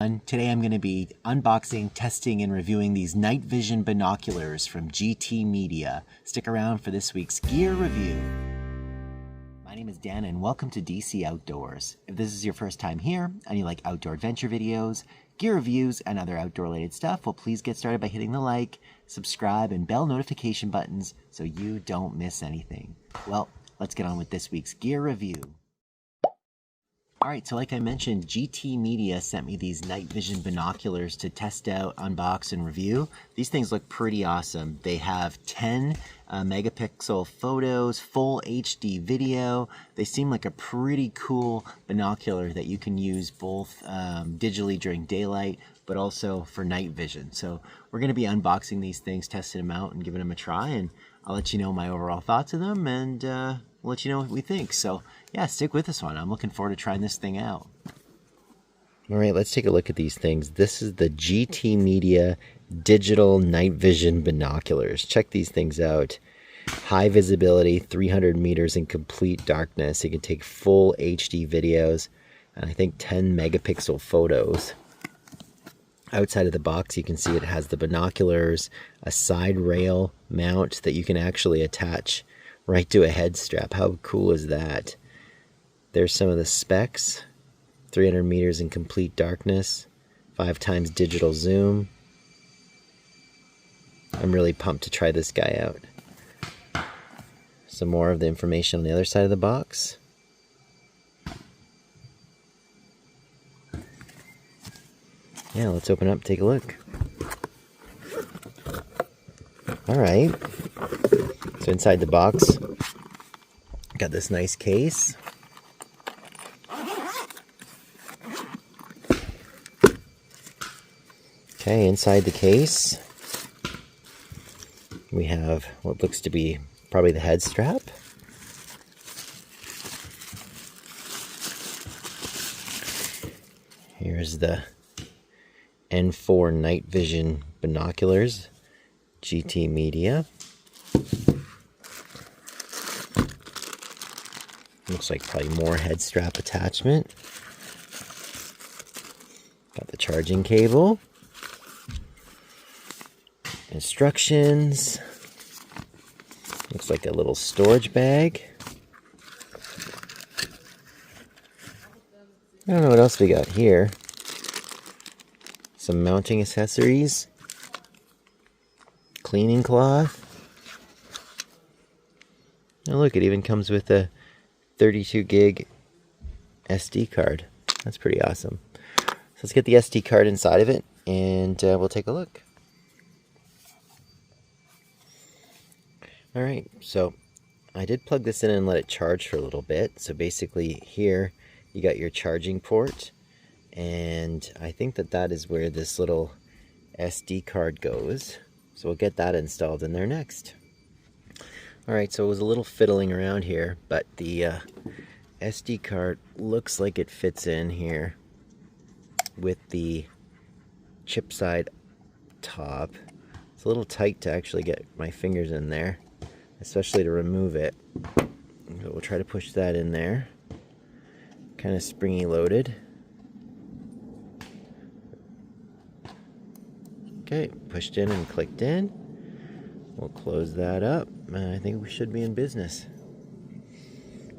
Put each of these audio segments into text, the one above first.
everyone. Today I'm going to be unboxing, testing, and reviewing these night vision binoculars from GTMEDIA. Stick around for this week's gear review. My name is Dan and welcome to DC Outdoors. If this is your first time here and you like outdoor adventure videos, gear reviews, and other outdoor related stuff, well, please get started by hitting the like, subscribe, and bell notification buttons so you don't miss anything. Well, let's get on with this week's gear review. Alright, so like I mentioned, GTMEDIA sent me these night vision binoculars to test out, unbox, and review. These things look pretty awesome. They have 10 megapixel photos, full HD video. They seem like a pretty cool binocular that you can use both digitally during daylight, but also for night vision. So we're going to be unboxing these things, testing them out, and giving them a try, and I'll let you know my overall thoughts of them, and we'll let you know what we think. So yeah, stick with this one. I'm looking forward to trying this thing out. All right, let's take a look at these things. This is the GTMEDIA digital night vision binoculars. Check these things out. High visibility, 300 meters in complete darkness. You can take full HD videos and I think 10 megapixel photos. Outside of the box, you can see it has the binoculars, a side rail mount that you can actually attach right to a head strap. How cool is that? There's some of the specs. 300 meters in complete darkness, 5 times digital zoom. I'm really pumped to try this guy out. Some more of the information on the other side of the box. Yeah, let's open up, take a look. Alright, so inside the box, got this nice case. Okay, inside the case, we have what looks to be probably the head strap. Here's the N4 Nightvision Binoculars, GTMEDIA. Looks like probably more head strap attachment. Got the charging cable. Instructions. Looks like a little storage bag. I don't know what else we got here. Some mounting accessories. Cleaning cloth. Oh look, it even comes with a 32 gig SD card. That's pretty awesome. So let's get the SD card inside of it and we'll take a look. Alright, so I did plug this in and let it charge for a little bit. So basically here you got your charging port, and I think that is where this little SD card goes. So we'll get that installed in there next. Alright, so it was a little fiddling around here, but the SD card looks like it fits in here with the chip side top. It's a little tight to actually get my fingers in there, especially to remove it. So we'll try to push that in there. Kind of springy loaded. Okay, pushed in and clicked in. We'll close that up, and I think we should be in business.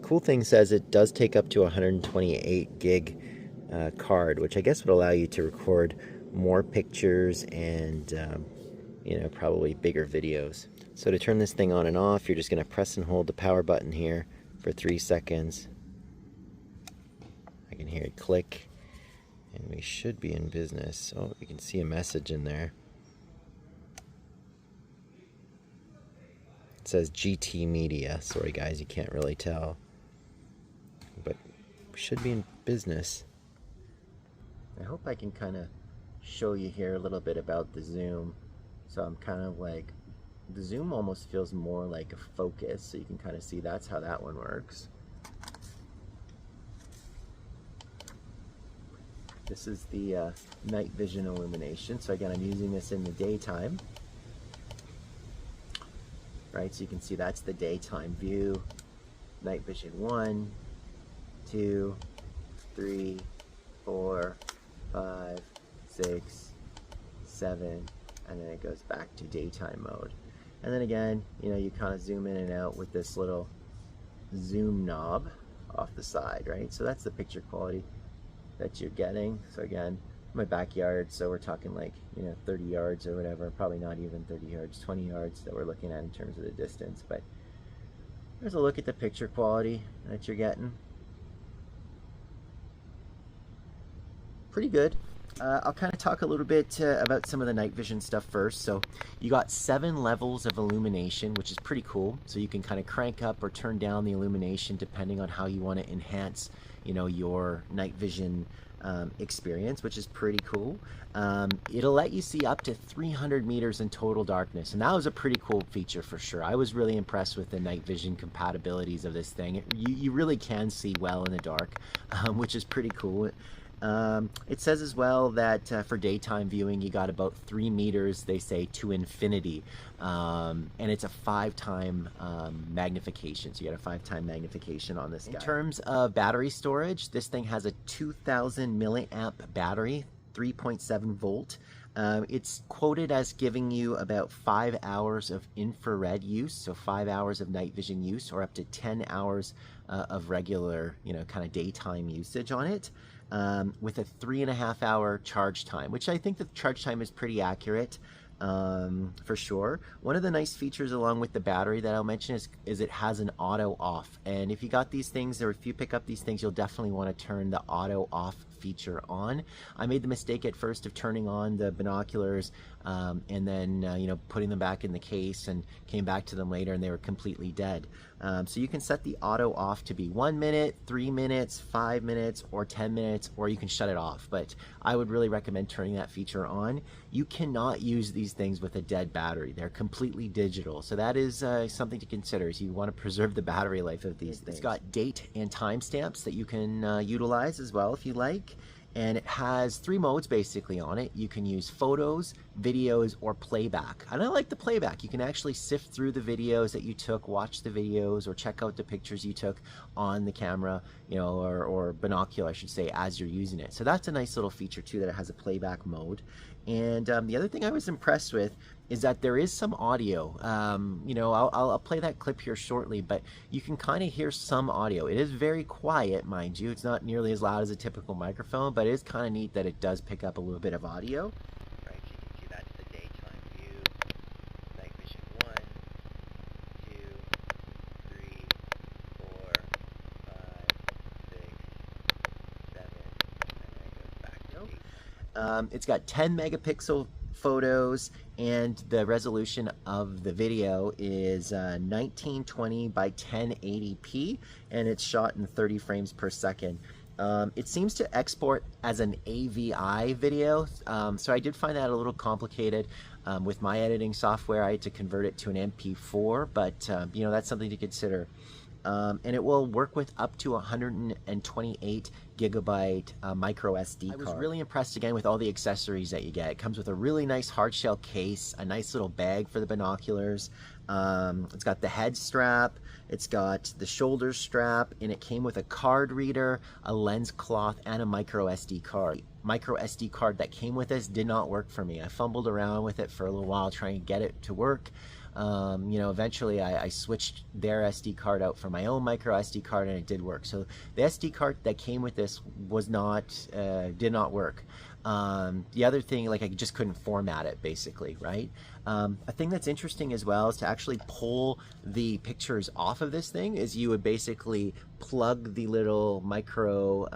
Cool thing says it does take up to 128 gig card, which I guess would allow you to record more pictures and you know, probably bigger videos. So to turn this thing on and off, you're just going to press and hold the power button here for 3 seconds. I can hear it click, and we should be in business. Oh, you can see a message in there. It says GTMEDIA. Sorry guys, you can't really tell, but we should be in business. I hope I can kind of show you here a little bit about the zoom. So I'm kind of like, the zoom almost feels more like a focus, so you can kind of see that's how that one works. This is the night vision illumination. So again, I'm using this in the daytime. Right, so you can see that's the daytime view. Night vision 1, 2, 3, 4, 5, 6, 7, and then it goes back to daytime mode. And then again, you know, you kind of zoom in and out with this little zoom knob off the side, right? So that's the picture quality that you're getting. So again, my backyard, so we're talking like, you know, 30 yards or whatever, probably not even 30 yards, 20 yards that we're looking at in terms of the distance. But there's a look at the picture quality that you're getting. Pretty good. I'll kind of talk a little bit about some of the night vision stuff first. So you got 7 levels of illumination, which is pretty cool. So you can kind of crank up or turn down the illumination depending on how you want to enhance, you know, your night vision experience, which is pretty cool. It'll let you see up to 300 meters in total darkness, and that was a pretty cool feature for sure. I was really impressed with the night vision compatibilities of this thing. You really can see well in the dark, which is pretty cool. It says as well that for daytime viewing you got about 3 meters, they say, to infinity, and it's a 5-time magnification, so you got a 5-time magnification on this guy. In terms of battery storage, this thing has a 2000 milliamp battery, 3.7 volt. It's quoted as giving you about 5 hours of infrared use, so 5 hours of night vision use, or up to 10 hours of regular, you know, kind of daytime usage on it, with a 3.5 hour charge time, which I think the charge time is pretty accurate. For sure. One of the nice features along with the battery that I'll mention is it has an auto off, and if you got these things, or if you pick up these things, you'll definitely want to turn the auto off feature on. I made the mistake at first of turning on the binoculars and then you know, putting them back in the case, and came back to them later and they were completely dead. So you can set the auto off to be 1 minute, 3 minutes, 5 minutes, or 10 minutes, or you can shut it off, but I would really recommend turning that feature on. You cannot use these things with a dead battery. They're completely digital, so that is something to consider, so you want to preserve the battery life of these things. It's got date and time stamps that you can utilize as well if you like. And it has 3 modes basically on it. You can use photos, videos, or playback. And I like the playback. You can actually sift through the videos that you took, watch the videos, or check out the pictures you took on the camera, you know, or binocular, I should say, as you're using it. So that's a nice little feature too, that it has a playback mode. And the other thing I was impressed with is that there is some audio. You know, I'll play that clip here shortly, but you can kind of hear some audio. It is very quiet, mind you. It's not nearly as loud as a typical microphone, but it is kind of neat that it does pick up a little bit of audio. Right, so you can see that's the daytime view. Night vision 1, 2, 3, 4, 5, 6, 7, and then it goes back to 8. It's got 10 megapixel photos, and the resolution of the video is 1920 by 1080p, and it's shot in 30 frames per second. It seems to export as an AVI video, so I did find that a little complicated. With my editing software, I had to convert it to an MP4, but you know, that's something to consider. And it will work with up to 128 gigabyte micro SD card. I was really impressed again with all the accessories that you get. It comes with a really nice hard shell case, a nice little bag for the binoculars. It's got the head strap, it's got the shoulder strap, and it came with a card reader, a lens cloth, and a micro SD card. Micro SD card that came with this did not work for me. I fumbled around with it for a little while trying to get it to work. You know, eventually I switched their SD card out for my own micro SD card, and it did work. So the SD card that came with this was not, did not work. The other thing, like, I just couldn't format it basically, right? A thing that's interesting as well is to actually pull the pictures off of this thing is you would basically plug the little micro,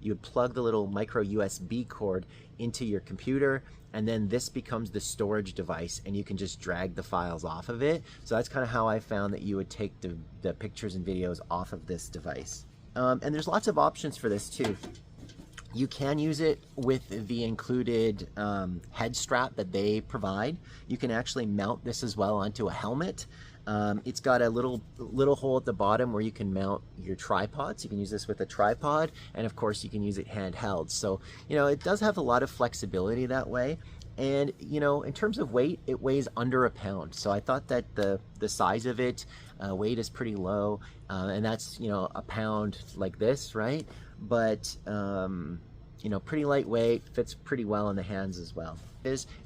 you would plug the little micro USB cord into your computer, and then this becomes the storage device, and you can just drag the files off of it. So that's kind of how I found that you would take the pictures and videos off of this device. And there's lots of options for this too. You can use it with the included head strap that they provide. You can actually mount this as well onto a helmet. It's got a little hole at the bottom where you can mount your tripod, so you can use this with a tripod, and of course you can use it handheld. So, you know, it does have a lot of flexibility that way. And, you know, in terms of weight, it weighs under a pound. So I thought that the size of it, weight is pretty low, and that's, you know, a pound like this, right? But you know, pretty lightweight, fits pretty well in the hands as well.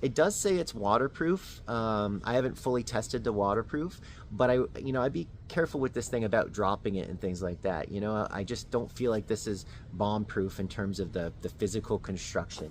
It does say it's waterproof. I haven't fully tested the waterproof, but I'd be careful with this thing about dropping it and things like that. You know, I just don't feel like this is bomb proof in terms of the physical construction.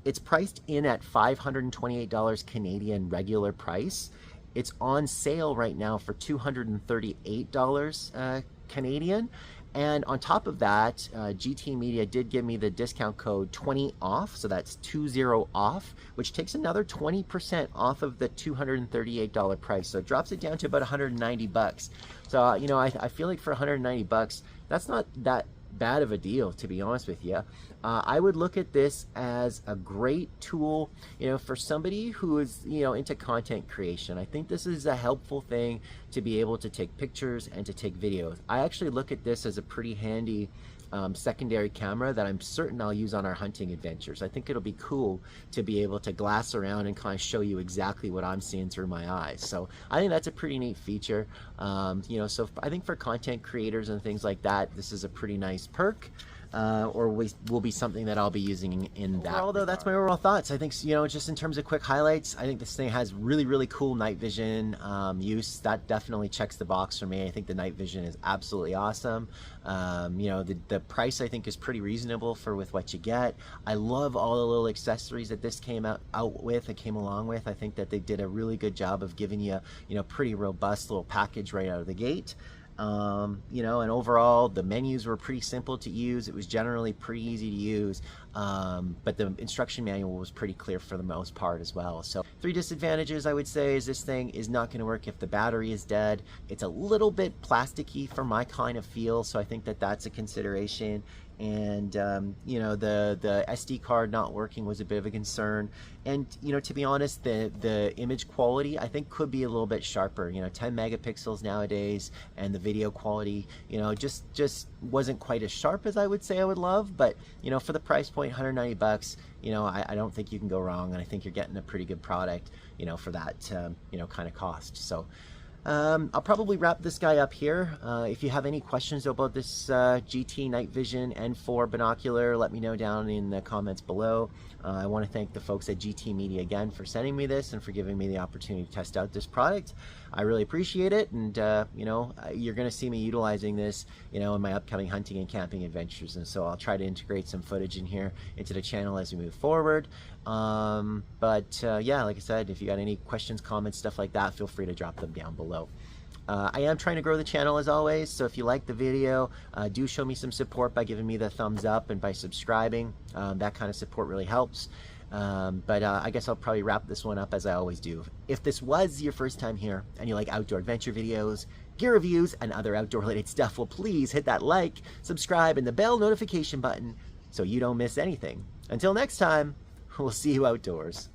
It's priced in at $528 Canadian regular price. It's on sale right now for $238 Canadian. And on top of that, GTMedia did give me the discount code 20 off, so that's 20 off, which takes another 20% off of the $238 price. So it drops it down to about 190 bucks. So, you know, I feel like for 190 bucks, that's not that bad of a deal, to be honest with you. I would look at this as a great tool, you know, for somebody who is, you know, into content creation. I think this is a helpful thing to be able to take pictures and to take videos. I actually look at this as a pretty handy secondary camera that I'm certain I'll use on our hunting adventures. I think it'll be cool to be able to glass around and kind of show you exactly what I'm seeing through my eyes. So I think that's a pretty neat feature. You know, so I think for content creators and things like that, this is a pretty nice perk. Or will be something that I'll be using in that. Although that's my overall thoughts. I think, you know, just in terms of quick highlights, I think this thing has really, really cool night vision use. That definitely checks the box for me. I think the night vision is absolutely awesome. You know, the price I think is pretty reasonable for with what you get. I love all the little accessories that this came out with and came along with. I think that they did a really good job of giving you, you know, pretty robust little package right out of the gate. You know, and overall the menus were pretty simple to use. It was generally pretty easy to use, but the instruction manual was pretty clear for the most part as well. So 3 disadvantages I would say is this thing is not going to work if the battery is dead. It's a little bit plasticky for my kind of feel, so I think that that's a consideration. And you know, the SD card not working was a bit of a concern. And you know, to be honest, the image quality I think could be a little bit sharper. You know, 10 megapixels nowadays, and the video quality, you know, just wasn't quite as sharp as I would say I would love. But you know, for the price point, 190 bucks, you know, I don't think you can go wrong, and I think you're getting a pretty good product, you know, for that you know, kind of cost. So I'll probably wrap this guy up here. If you have any questions about this GT Night Vision N4 binocular, let me know down in the comments below. I want to thank the folks at GTMedia again for sending me this and for giving me the opportunity to test out this product. I really appreciate it, and you know, you're going to see me utilizing this, you know, in my upcoming hunting and camping adventures, and so I'll try to integrate some footage in here into the channel as we move forward. Yeah, like I said, if you got any questions, comments, stuff like that, feel free to drop them down below. I am trying to grow the channel as always, so if you like the video, do show me some support by giving me the thumbs up and by subscribing. That kind of support really helps. I guess I'll probably wrap this one up as I always do. If this was your first time here and you like outdoor adventure videos, gear reviews, and other outdoor related stuff, well, please hit that like, subscribe, and the bell notification button so you don't miss anything. Until next time, we'll see you outdoors.